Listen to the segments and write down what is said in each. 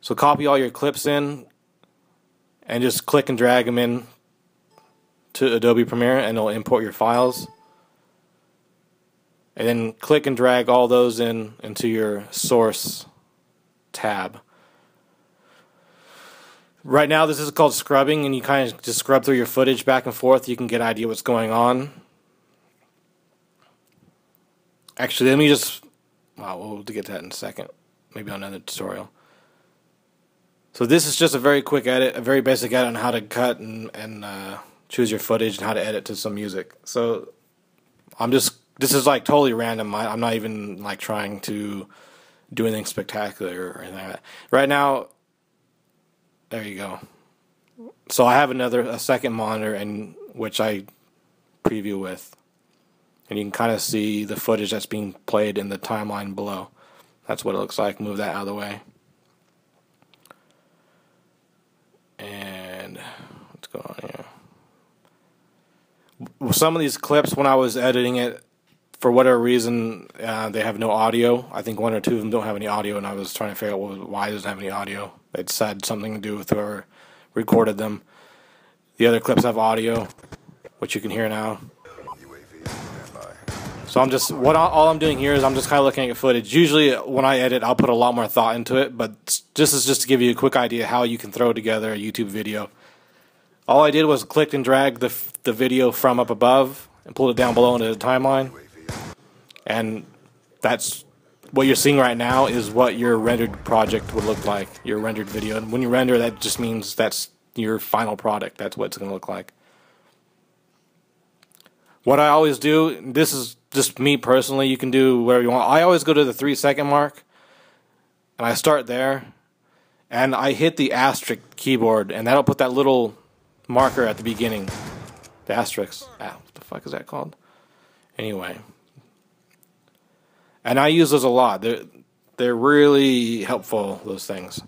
So copy all your clips in and just click and drag them in to Adobe Premiere, and it'll import your files. And then click and drag all those into your source tab. Right now this is called scrubbing, and you kind of just scrub through your footage back and forth. You can get an idea what's going on. Actually, let me just, we'll get to that in a second, maybe on another tutorial. So this is just a very quick edit, a very basic edit on how to cut and choose your footage and how to edit to some music. So this is like totally random. I'm not even like trying to do anything spectacular or anything like that. Right now, there you go. So I have a second monitor in which I preview with, and you can kind of see the footage that's being played in the timeline below. That's what it looks like. Move that out of the way. And what's going on here? Some of these clips, when I was editing it, for whatever reason, they have no audio. I think one or two of them don't have any audio, and I was trying to figure out why it doesn't have any audio. It had something to do with whoever recorded them. The other clips have audio, which you can hear now. So all I'm doing here is I'm just kind of looking at footage. Usually when I edit, I'll put a lot more thought into it, but this is just to give you a quick idea how you can throw together a YouTube video. All I did was click and drag the video from up above and pull it down below into the timeline. And that's what you're seeing right now is what your rendered project would look like, your rendered video. And when you render, that just means that's your final product. That's what it's going to look like. What I always do, this is just me personally, you can do whatever you want. I always go to the 3-second mark, and I start there, and I hit the asterisk keyboard, and that'll put that little marker at the beginning. The asterisk. What the fuck is that called? Anyway. And I use those a lot. They're really helpful, those things.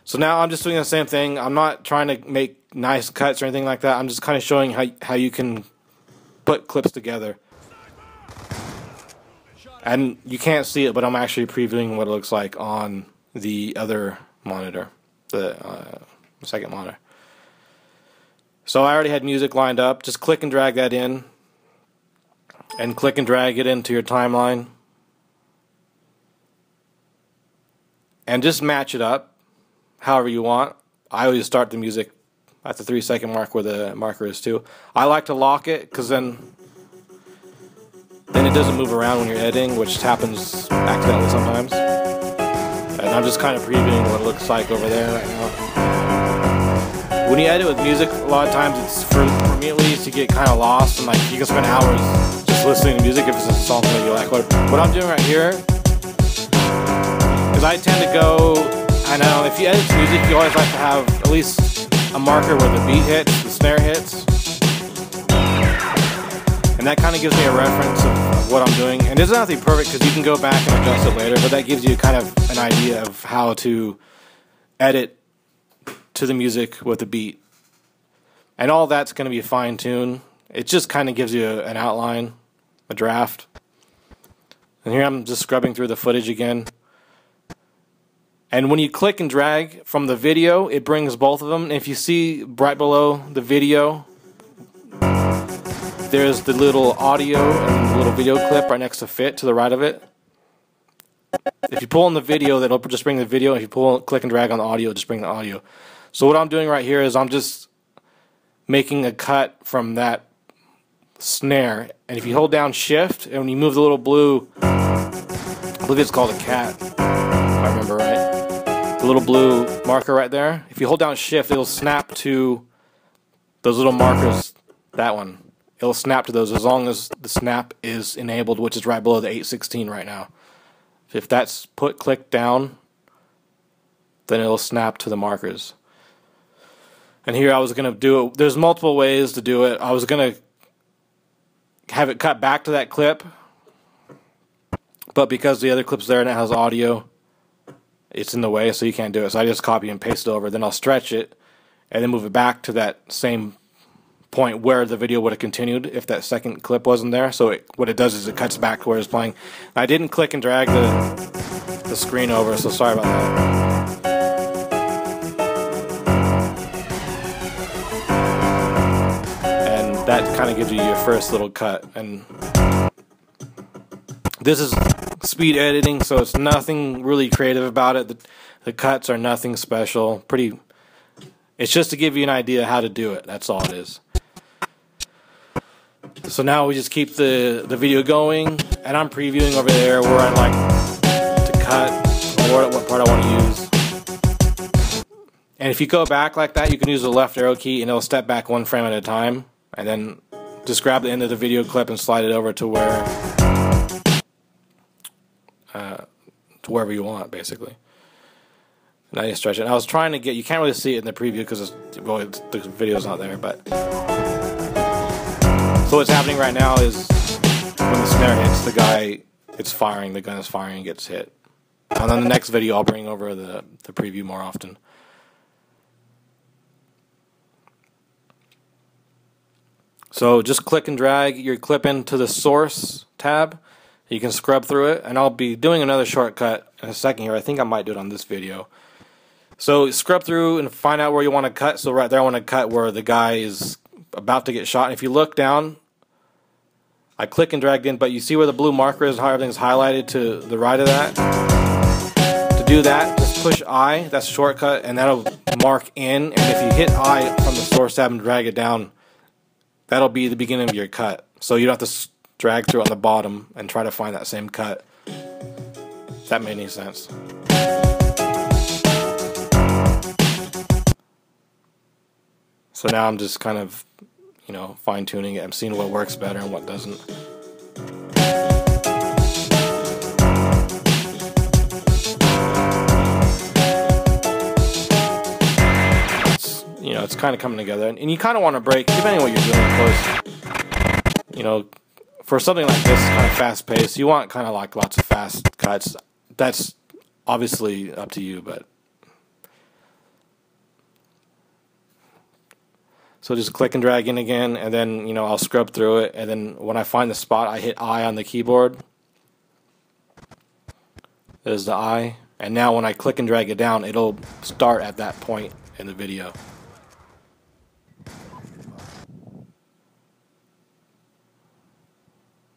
So now I'm just doing the same thing. I'm not trying to make nice cuts or anything like that. I'm just kind of showing how you can put clips together. And you can't see it, but I'm actually previewing what it looks like on the other monitor, the second monitor. So I already had music lined up. Just click and drag that in, and click and drag it into your timeline. And just match it up however you want. I always start the music at the 3-second mark where the marker is too. I like to lock it because then it doesn't move around when you're editing, which happens accidentally sometimes. And I'm just kind of previewing what it looks like over there right now. When you edit with music, a lot of times it's, for me at least, you get kind of lost, and like you can spend hours just listening to music if it's a song that you like. What I'm doing right here is I tend to go, I know, if you edit to music, you always like to have at least a marker where the beat hits, the snare hits. And that kind of gives me a reference of what I'm doing. And it doesn't have to be perfect because you can go back and adjust it later, but that gives you kind of an idea of how to edit to the music with the beat. And all that's going to be fine-tuned. It just kind of gives you an outline, a draft. And here I'm just scrubbing through the footage again. And when you click and drag from the video, it brings both of them. And if you see right below the video, there's the little audio and the little video clip right next to fit to the right of it. If you pull on the video, that'll just bring the video. If you click and drag on the audio, just bring the audio. So what I'm doing right here is I'm just making a cut from that snare. And if you hold down Shift, and when you move the little blue, I believe it's called a cat, if I remember right. The little blue marker right there. If you hold down Shift, it'll snap to those little markers. That one. It'll snap to those as long as the snap is enabled, which is right below the 816 right now. If that's clicked down, then it'll snap to the markers. And here I was going to do it. There's multiple ways to do it. I was going to have it cut back to that clip, but because the other clip's there and it has audio, it's in the way, so you can't do it. So I just copy and paste it over. Then I'll stretch it and then move it back to that same point where the video would have continued if that second clip wasn't there. So what it does is it cuts back to where it's playing. I didn't click and drag the screen over, so sorry about that. that kind of gives you your first little cut. And this is speed editing, so it's nothing really creative about it. The cuts are nothing special. It's just to give you an idea how to do it. That's all it is. So now we just keep the video going, and I'm previewing over there where I like to cut, or what part I want to use. And if you go back like that, you can use the left arrow key and it'll step back one frame at a time, and then just grab the end of the video clip and slide it over to wherever you want, basically. Now you stretch it. And I was trying to get, you can't really see it in the preview because the video's not there, but so what's happening right now is when the snare hits, the gun is firing and gets hit. And then the next video I'll bring over the preview more often. So just click and drag your clip into the source tab. You can scrub through it, and I'll be doing another shortcut in a second here. I think I might do it on this video. So scrub through and find out where you want to cut. So right there I want to cut where the guy is about to get shot. And if you look down, I click and dragged in, but you see where the blue marker is, how everything's highlighted to the right of that? To do that, just push I, that's a shortcut, and that'll mark in. And if you hit I from the source tab and drag it down, that'll be the beginning of your cut. So you don't have to drag through on the bottom and try to find that same cut. If that made any sense. So now I'm just kind of, fine-tuning it. I'm seeing what works better and what doesn't. It's kind of coming together, and you kind of want to break, depending on what you're doing, of course. For something like this, kind of fast-paced, you want kind of like lots of fast cuts. That's obviously up to you, but so just click and drag in again, and then I'll scrub through it, and then when I find the spot, I hit I on the keyboard. There's the I, and now when I click and drag it down, it'll start at that point in the video.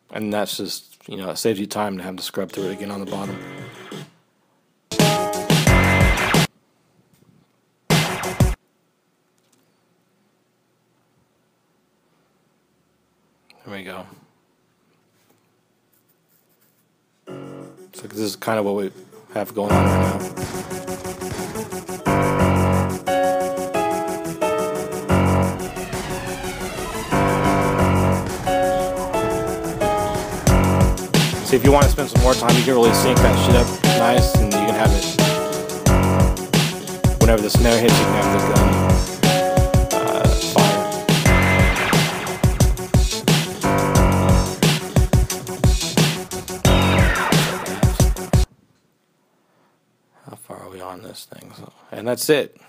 And that's just, it saves you time to have to scrub through it again on the bottom. There we go. So this is kind of what we have going on right now. So if you want to spend some more time, you can really sync that shit up nice, and you can have it whenever the snare hits, you can have the gun fire. How far are we on this thing? And that's it.